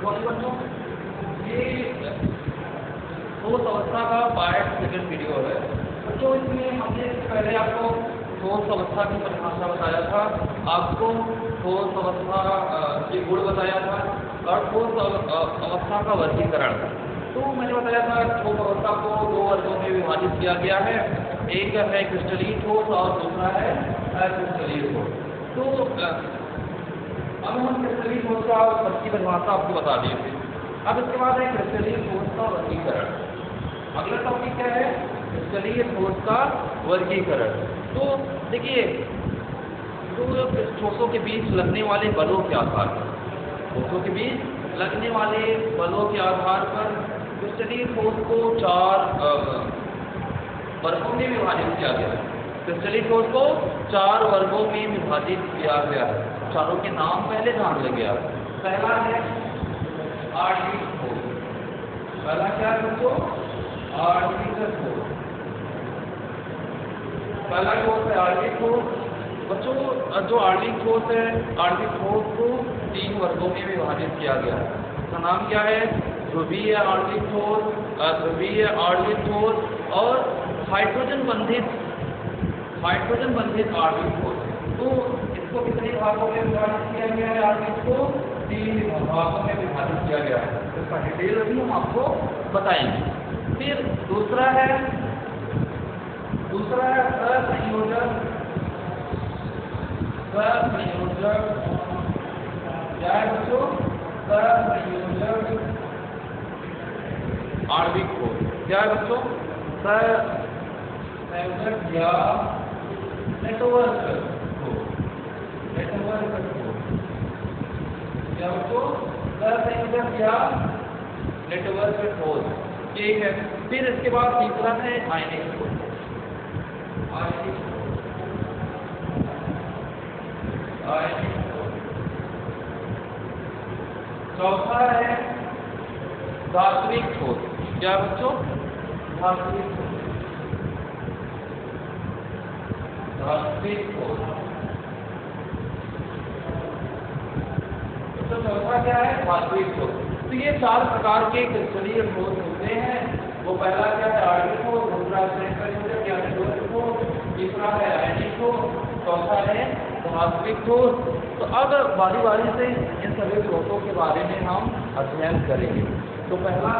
Morning बच्चों, ये ठोस अवस्था का पार्ट सेकंड वीडियो है बच्चों। इसमें हमने पहले आपको ठोस अवस्था की परिभाषा बताया था, आपको ठोस अवस्था के गुण बताया था और ठोस अवस्था का वर्गीकरण। तो मैंने बताया था ठोस अवस्था को दो वर्गों में विभाजित किया गया है, एक है क्रिस्टलीन ठोस और दूसरा है अक्रिस्टलीन ठोस। तो अब हम क्रिस्टलीन ठोस का की परिभाषा आपको बता दिए थे। अब इसके बाद है क्रिस्टलीन ठोस का वर्गीकरण। अगला टॉपिक क्या है? क्रिस्टलीन ठोस का वर्गीकरण। तो देखिए, तो ठोसों के बीच लगने वाले बलों के आधार पर, ठोसों के बीच लगने वाले बलों के आधार पर क्रिस्टलीन ठोस को चार वर्गों में विभाजित किया गया है। क्रिस्टलीन ठोस को चार वर्गों में विभाजित किया गया है। चारों के नाम पहले जान लेंगे आप। पहला है आणविक ठोस। पहला क्या है बच्चों? आणविक ठोस। पहला ठोस है आणविक ठोस। बच्चों, जो आणविक ठोस है, आणविक ठोस को तीन वर्गों में विभाजित किया गया है। उसका नाम क्या है? ध्रुवीय आणविक ठोस, अध्रुवीय आणविक ठोस और हाइड्रोजन बंधित आणविक ठोस। तो इसको कितने भागों में विभाजित किया गया है? आणविक को तीन भागों में विभाजित किया गया है। इसका डिटेल अभी हम आपको बताएंगे। फिर दूसरा है असंयोजक। क्या है बच्चों? असंयोजक आणविक ठोस। क्या है बच्चों? संयोजक या नेटवर्क ठोस। क्या बच्चों? संयोजक या नेटवर्क ठोस, ठीक है। फिर इसके बाद तीसरा है आयनिक ठोस। चौथा है धात्विक ठोस। क्या बच्चों? धात्विक ठोस। तो चौथा क्या है? धात्विक ठोस। तो ये चार प्रकार के क्रिस्टलीय ठोस होते हैं। वो पहला क्या है? आणविक ठोस, दूसरा संयोजक या नेटवर्क ठोस, तीसरा है आयनिक ठोस, चौथा है धात्विक ठोस। तो अब बारी बारी से इन सभी ठोसों के बारे में हम अध्ययन करेंगे। तो पहला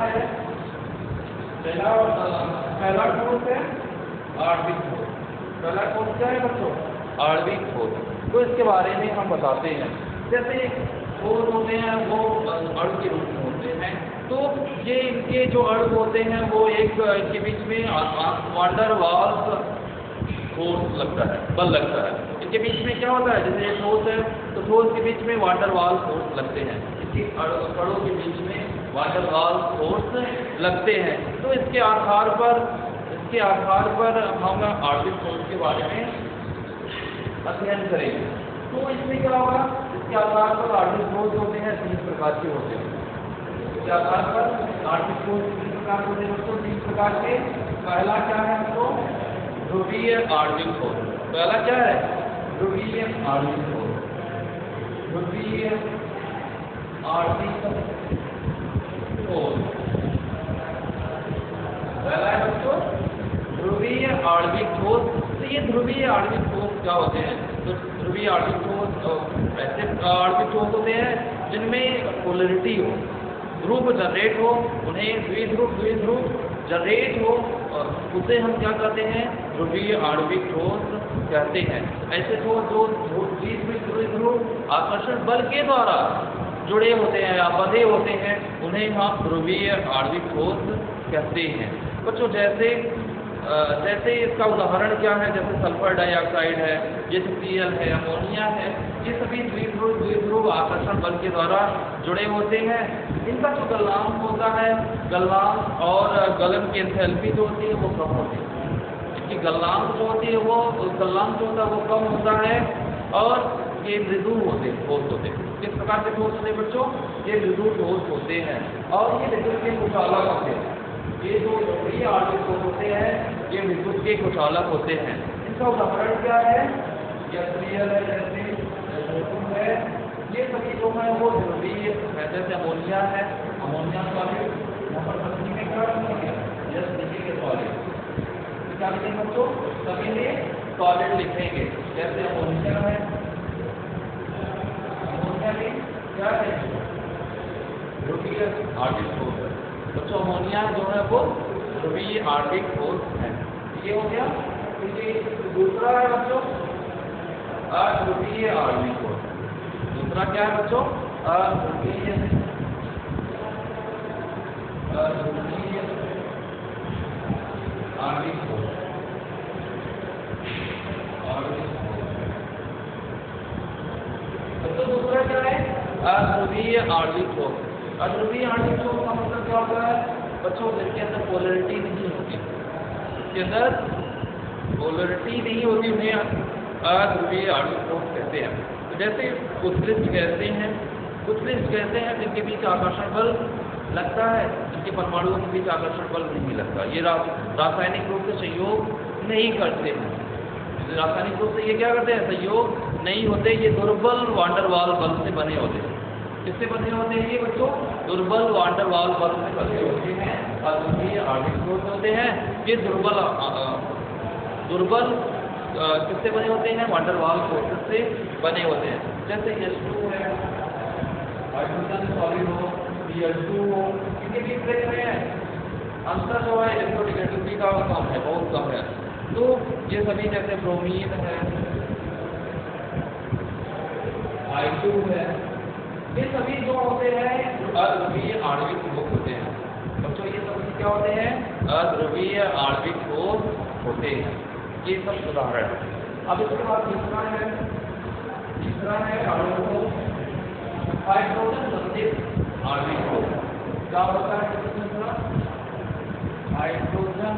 ठोस है आणविक ठोस। पहला ठोस क्या है बच्चों? आणविक ठोस। तो इसके बारे में हम बताते हैं। जैसे ठोस होते हैं वो अणु के रूप में होते हैं। तो ये इनके जो अणु होते हैं वो इनके बीच में वांडर वाल्स फोर्स लगता है, बल लगता है। इनके बीच में क्या होता है? जैसे ठोस है तो ठोस के बीच में वांडर वाल फोर्स लगते हैं, इनके अणुओं के बीच में वांडर वाल फोर्स लगते हैं। तो इसके आधार पर हम आणविक ठोस के बारे में अध्ययन करेंगे। तो इसमें क्या होगा? इसके आधार पर आणविक ठोस होते हैं, तीन प्रकार के होते हैं। इसके आधार पर आणविक ठोस तीन प्रकार के होते हैं दोस्तों, तीन प्रकार के। पहला क्या है तो ध्रुवीय आणविक ठोस। पहला क्या है? ध्रुवीय आणविक ठोस। ध्रुवीय आणविक ठोस पहला है दोस्तों, ध्रुवीय आणविक ठोस। तो ये ध्रुवीय आणविक ठोस क्या होते हैं? तो ध्रुवीय आणविक ठोस ऐसे आणविक ठोस होते हैं जिनमें पोलरिटी हो, ध्रुव जनरेट हो, उन्हें द्विध्रुव जनरेट हो, और उसे हम क्या कहते हैं? ध्रुवीय आणविक ठोस कहते हैं। ऐसे ठोस जो बीच में द्विध्रुव आकर्षण बल के द्वारा जुड़े होते हैं या बंधे होते हैं, उन्हें हम ध्रुवीय आणविक ठोस कहते हैं। बच्चों, जैसे इसका उदाहरण क्या है? जैसे सल्फर डाइऑक्साइड है, जैसे Cl है, अमोनिया है, ये सभी द्विध्रुव आकर्षण बल के द्वारा जुड़े होते हैं। इनका जो गलनांक होता है, गलनांक और गलन की एंथैल्पी जो होती है वो कम होती है। इनकी गलनांक जो होती है वो कम होता है और ये मृदु ठोस होते हैं। किस प्रकार के ठोस होते हैं बच्चों? ये मृदु ठोस होते हैं और ये विद्युत के कुचालक होते हैं। ये जो ध्रुवीय आणविक ठोस होते हैं ये विद्युत के कुचालक होते हैं। इनका उदाहरण क्या है? ये Cl है, जैसे है, ये सभी जो है वो ध्रुवीय जैसे अमोनिया है, अमोनिया सॉलिड, यहाँ पर पत्नी में क्या लिखेंगे, यस लिखेंगे सॉलिड, क्या लिखेंगे बच्चों, सभी में सॉलिड लिखेंगे। जैसे अमोनिया है, अमोनिया में क्या है, ध्रुवीय आणविक ठोस। बच्चों अमोनिया जो है वो ध्रुवीय आणविक ठोस है, ये हो गया। दूसरा है बच्चों अध्रुवीय आणविक ठोस। दूसरा क्या है बच्चों, अध्रुवीय आणविक ठोस। तो दूसरा क्या है, अध्रुवीय आणविक ठोस। अध्रुवीय आणविक ठोस का मतलब क्या होता है बच्चों, जिनके अंदर पोलैरिटी नहीं होती, इसके अंदर पोलैरिटी नहीं होती, उन्हें अध्रुवीय आणविक ठोस कहते हैं। तो जैसे उत्कृष्ट गैसें हैं, उत्कृष्ट गैसें हैं जिनके बीच आकर्षण बल लगता है, जिनके परमाणुओं के बीच आकर्षण बल नहीं लगता, ये रासायनिक रूप से सहयोग नहीं करते हैं। रासायनिक रूप से ये क्या करते हैं, सहयोग नहीं होते, ये दुर्बल वांडर वाल बल से बने होते हैं। किससे बने होते हैं ये बच्चों, दुर्बल वांडर वाल बल से बने होते हैं, अध्रुवीय आणविक ठोस होते हैं। ये दुर्बल किससे बने होते हैं, वांडर वाल फोर्सेस से बने होते हैं। जैसे H2 है, हाइड्रोजन सॉलिड हो, Cl2 हो, इनके बीच देख रहे हैं अंतर जो है इलेक्ट्रोनेगेटिविटी का कम है, बहुत कम है। तो ये सभी जैसे ब्रोमीन है, I2 है, ये सभी जो होते हैं अध्रुवीय आणविक ठोस होते हैं। बच्चों ये सभी क्या होते हैं, अध्रुवीय आणविक ठोस होते हैं। ये सब उदाहरण है। अब इसके बाद तीसरा है हाइड्रोजन बंधित आणविक ठोस। क्या होता है तीसरा, हाइड्रोजन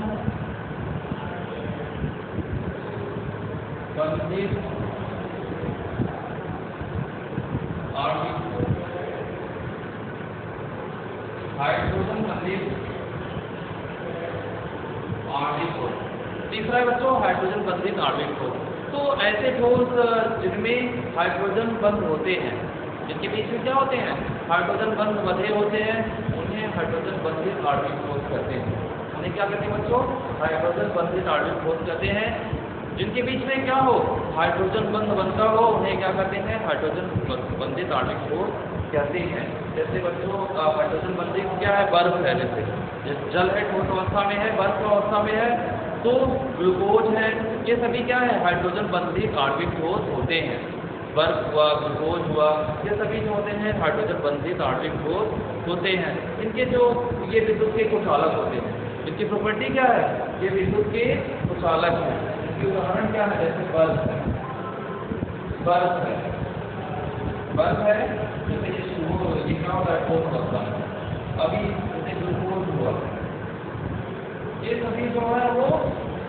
बंधित आणविक ठोस। हाइड्रोजन बंधित आणविक ठोस। तीसरा है बच्चों हाइड्रोजन बंधित आणविक ठोस। तो ऐसे ठोस जिनमें हाइड्रोजन बंध होते हैं, जिनके बीच में क्या होते हैं, हाइड्रोजन बंध बंधे होते हैं, उन्हें हाइड्रोजन बंधित आणविक ठोस कहते हैं। उन्हें क्या कहते हैं बच्चों, हाइड्रोजन बंधित आणविक ठोस कहते हैं। जिनके बीच में क्या हो, हाइड्रोजन बंध बनता हो, उन्हें क्या कहते हैं, हाइड्रोजन बंधित आणविक ठोस कहते हैं। जैसे बच्चों हाइड्रोजन बंधित क्या है, बर्फ है, जैसे जल है ठोस अवस्था में है, बर्फ अवस्था में है, तो ग्लूकोज है, ये सभी क्या है, हाइड्रोजन बंधित आणविक ठोस होते हैं। बर्फ हुआ, ग्लूकोज हुआ, ये सभी जो होते हैं हाइड्रोजन बंधित आणविक ठोस होते हैं। इनके जो ये विद्युत के कुचालक होते हैं, इनकी प्रॉपर्टी क्या है, ये विद्युत के कुचालक हैं। इसके उदाहरण क्या है, जैसे बर्फ है, जैसे ये क्या होता है, ठोस अवस्था में। अभी जैसे ग्लूकोज हुआ, ये सभी जो है वो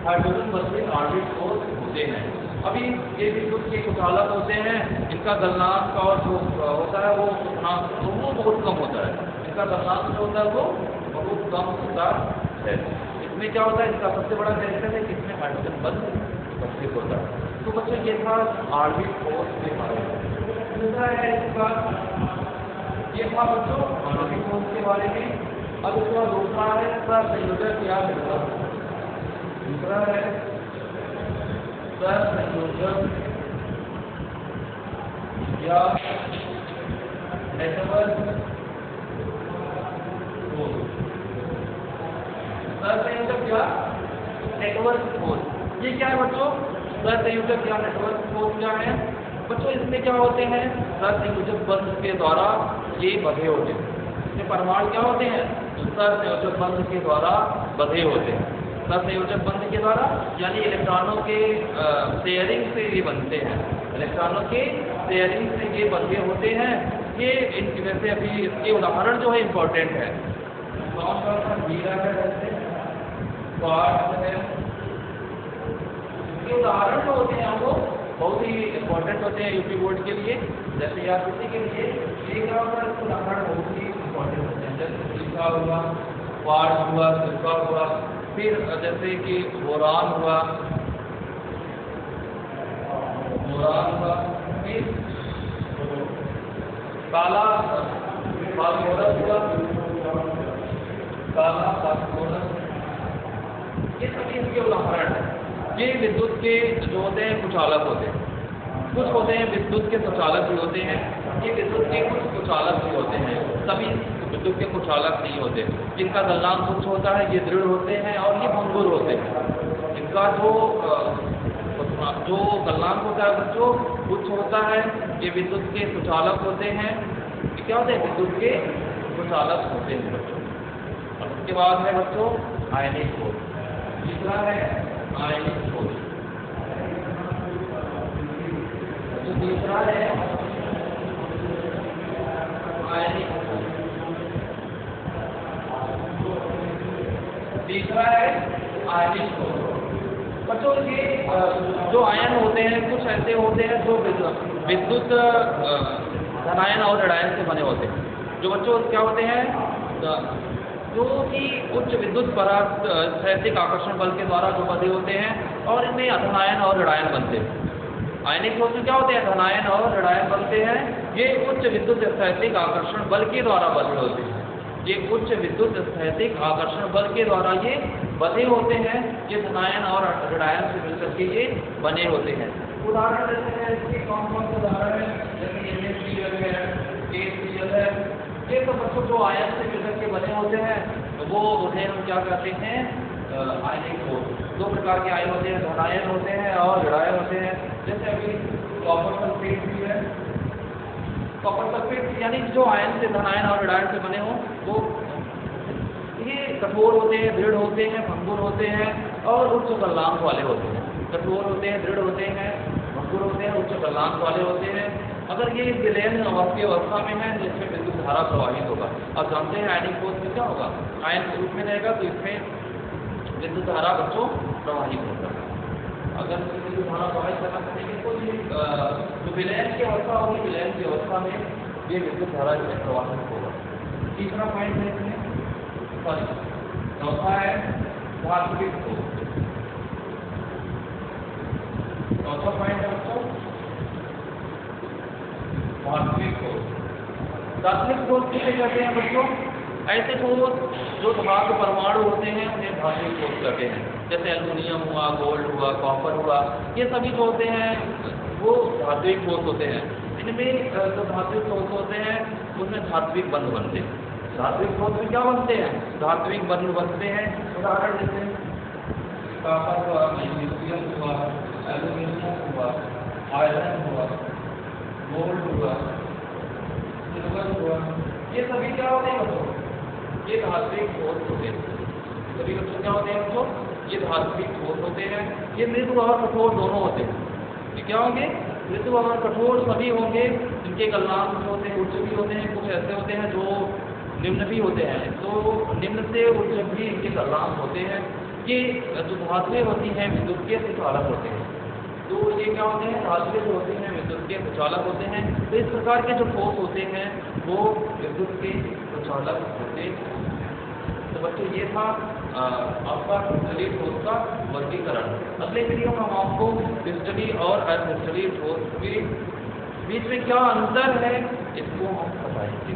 हाइड्रोजन बंधित आणविक ठोस होते हैं। अभी ये विद्युत के कुचालक होते हैं, इनका गलनांक और जो होता है वो बहुत कम होता है। इनका गलनांक जो होता है वो बहुत कम होता है। इसमें क्या होता है, इसका सबसे बड़ा कैरेक्टर है कि इसमें हाइड्रोजन बंध बंधित होता है। तो बच्चों ये था आणविक ठोस के बारे में। दूसरा है इसके बाद ये था बच्चों आणविक ठोस के बारे में। अब इसका दूसरा है संयोजक या नेटवर्क। दूसरा है संयोजक या नेटवर्क ठोस। संयोजक या नेटवर्क ठोस ये क्या है बच्चों, संयोजक या नेटवर्क ठोस क्या है बच्चों, इसमें क्या होते हैं, संयोजक बंध के द्वारा ये बंधे होते हैं। इसमें परमाणु क्या होते हैं, संयोजक बंध के द्वारा बंधे होते हैं। संयोजक बंध के द्वारा यानी इलेक्ट्रॉनों के शेयरिंग से ये बनते हैं, इलेक्ट्रॉनों के शेयरिंग से ये बंधे होते हैं। ये इनकी वैसे अभी इसके उदाहरण जो है इम्पोर्टेंट है। कौन कौन सा हीरा है, जैसे क्वार्ट्ज है, इसके उदाहरण जो होते हैं वो बहुत ही इम्पोर्टेंट होते हैं यूपी बोर्ड के लिए, जैसे या किसी के लिए ये क्या होता है, उदाहरण बहुत ही इम्पोर्टेंट होते हैं। जैसे सिलिका हुआ, क्वार्ट्ज हुआ, सिलिका हुआ, फिर जैसे कि बोरान हुआ, फिर काला फास्फोरस हुआ, काला फास्फोरस, ये सभी इसके उदाहरण हैं। ये विद्युत के जो होते हैं कुचालक होते हैं, कुछ होते हैं विद्युत के सुचालक भी होते हैं, ये विद्युत के कुछ कुचालक भी होते हैं, सभी विद्युत के कुचालक नहीं होते। जिनका गलनांक उच्च होता है ये दृढ़ होते हैं और ये भंगुर होते हैं। इनका जो गलनांक होता है बच्चों उच्च होता है, ये विद्युत के सुचालक होते हैं। ये क्या होते हैं? विद्युत के कुचालक होते हैं बच्चों। और उसके बाद है बच्चों आयनिक ठोस। तीसरा है आयनिक ठोस। जो तीसरा है आयनिक ठोस। तीसरा है आयनिक ठोस। बच्चों ये जो आयन होते हैं कुछ ऐसे होते हैं जो विद्युत धनायन और ऋणायन से बने होते हैं। जो बच्चों क्या होते हैं? जो कि उच्च विद्युत परास्थैतिक आकर्षण बल के द्वारा जो बंधे होते हैं और इनमें धनायन और ऋणायन बनते हैं। आयनिक ठोस में क्या होते हैं? धनायन और ऋणायन बनते हैं। ये उच्च विद्युत स्थैतिक आकर्षण बल के द्वारा बंधे होते हैं। ये उच्च विद्युत स्थैतिक आकर्षण बल के द्वारा ये बंधे होते हैं। ये धनायन और ऋणायन से मिलकर के ये बने होते हैं। उदाहरण देते हैं इसके कौन कौन से उदाहरण है? जैसे NaCl है, KCl है। ये तो बच्चों जो आयन से मिलकर के बने होते हैं तो वो उन्हें हम क्या कहते हैं? आयनिक ठोस। दो प्रकार के आयन होते हैं, धनायन होते हैं और ऋणायन होते हैं। जैसे अभी कॉपर सल्फेट भी है। कॉपर सल्फेट यानी जो आयन से धनायन और ऋणायन से बने हों वो ये कठोर होते हैं, दृढ़ होते हैं, भंगुर होते हैं और उच्च गलनांक वाले होते हैं। कठोर होते हैं, दृढ़ होते हैं, भंगुर होते हैं, उच्च गलनांक वाले होते हैं। अगर ये विलयन की अवस्था में है तो इसमें विद्युत धारा प्रवाहित होगा। अब जानते हैं आयनिक ठोस में क्या होगा? आयन के रूप में रहेगा तो इसमें विद्युत धारा बच्चों प्रवाहित होगा। अगर विद्युत धारा प्रवाहित करना चाहेंगे तो ये जो विलयन की अवस्था होगी, विलयन की अवस्था में ये विद्युत धारा इसमें प्रवाहित होगा। तीसरा पॉइंट है इसमें, सॉरी चौथा है धात्विक ठोस। चौथा पॉइंट है बच्चों धात्विक ठोस। धात्विक ठोस किसे कहते हैं बच्चों? ऐसे ठोस जो धातु परमाणु होते हैं उन्हें धात्विक ठोस कहते हैं। जैसे एल्युमिनियम हुआ, गोल्ड हुआ, कॉपर हुआ, ये सभी जो होते हैं वो धात्विक ठोस होते हैं। इनमें जो धात्विक ठोस होते हैं उसमें धात्विक बंध बनते हैं। धात्विक ठोस में क्या बनते हैं? धात्विक बंध बनते हैं। उदाहरण जैसे कॉपर हुआ, मैग्नीशियम हुआ, एल्युमिनियम हुआ, आयरन हुआ, गोल्ड हुआ, सिल्वर हुआ, ये सभी क्या होते हैं बच्चों? ये धात्विक ठोस होते हैं। सभी बच्चों क्या होते हैं बच्चों? ये धात्विक ठोस होते हैं। ये मृदु और कठोर दोनों होते हैं। ये क्या होंगे? मृदु और कठोर सभी होंगे। इनके गलनांक जो होते हैं उच्च भी होते हैं, कुछ ऐसे होते हैं जो निम्न भी होते हैं। तो निम्न से उच्च भी इनके गलनांक होते हैं। ये जो धातुएं होती हैं विद्युत के सुचालक होते हैं। तो ये क्या होते हैं? धातुएं जो होते हैं विद्युत के सुचालक होते हैं। तो इस प्रकार के जो ठोस होते हैं वो विद्युत के सुचालक होते हैं। तो बच्चों ये था आपका क्रिस्टलीय ठोस का वर्गीकरण। अगले वीडियो में हम आपको क्रिस्टलीय और अक्रिस्टलीय ठोस के बीच में क्या अंतर है इसको हम बताएंगे।